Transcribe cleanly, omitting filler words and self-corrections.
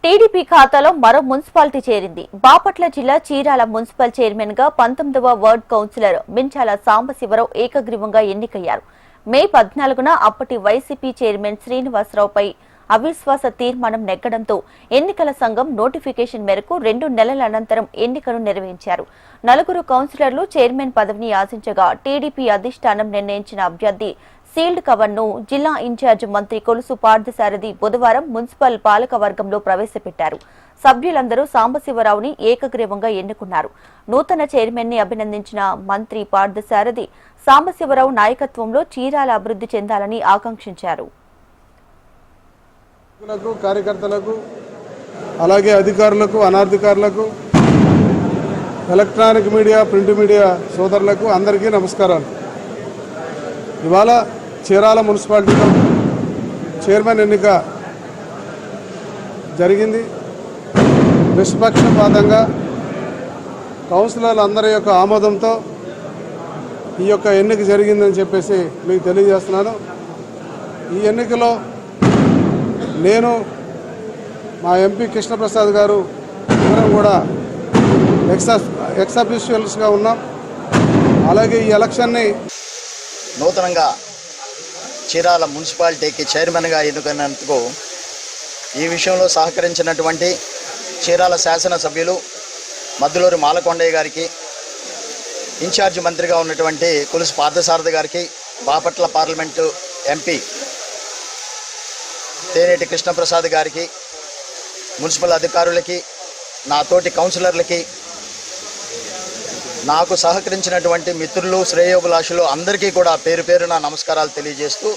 TDP ఖాతాలో మరో municipality చేరింది. బాపట్ల జిల్లా చీరాల మున్సిపల్ చైర్మన్ గా 19వ వార్డ్ కౌన్సిలర్ మించాల సాంబశివరావు ఏకగ్రీవంగా ఎన్నికయ్యారు. మే 14న అప్పటి వైసీపీ చైర్మన్ శ్రీనివాసరావుపై అవిశ్వాస తీర్మానం నెగ్గడంతో ఎన్నికల సంఘం నోటిఫికేషన్ మేరకు 2 నెలల అనంతరం ఎన్నికను నిర్వహించారు. 4 కౌన్సిలర్లు చైర్మన్ పదవిని ఆశించగా టీడీపీ అధిష్టానం నిర్ణయించిన అభ్యర్థి సీల్డ్ కవర్ ను జిల్లా ఇన్ఛార్జ్ మంత్రి కొలుసు పార్థసారథి బుధవారం మున్సిపల్ పాలక వర్గంలో ప్రవేశపెట్టారు. సభ్యులందరూ సాంబశివరావుని ఏకగ్రీవంగా ఎన్నుకున్నారు. నూతన చైర్మన్ ని అభినందించిన మంత్రి పార్థసారథి సాంబశివరావు నాయకత్వంలో చీరాల అభివృద్ధి చెందాలని ఆకాంక్షించారు. కార్యకర్తలకు అలాగే అధికారులకు అనధికారులకు ఎలక్ట్రానిక్ మీడియా ప్రింట్ మీడియా సోదరులకు అందరికీ నమస్కారాలు. ఇవాళ చీరాల మున్సిపాలిటీలో చైర్మన్ ఎన్నిక జరిగింది. నిష్పక్షపాతంగా కౌన్సిలర్లు యొక్క ఆమోదంతో ఈ యొక్క ఎన్నిక జరిగిందని చెప్పేసి మీకు తెలియజేస్తున్నాను. ఈ ఎన్నికలో నేను మా ఎంపీ కృష్ణప్రసాద్ గారు అందరం కూడా ఎక్స్ అఫీషియల్స్గా ఉన్నాం. అలాగే ఈ ఎలక్షన్ని నూతనంగా చీరాల మున్సిపాలిటీకి చైర్మన్గా ఎన్నుకున్నందుకు ఈ విషయంలో సహకరించినటువంటి చీరాల శాసనసభ్యులు మద్దులూరి మాలకొండయ్య గారికి, ఇన్ఛార్జి మంత్రిగా ఉన్నటువంటి కొలుసు పార్థసారథి గారికి, బాపట్ల పార్లమెంటు ఎంపీ తేనేటి కృష్ణప్రసాద్ గారికి, మున్సిపల్ అధికారులకి, నా తోటి కౌన్సిలర్లకి, నాకు సహకరించినటువంటి మిత్రులు శ్రేయోభిలాషులు అందరికీ కూడా పేరు పేరున నమస్కారాలు తెలియజేస్తూ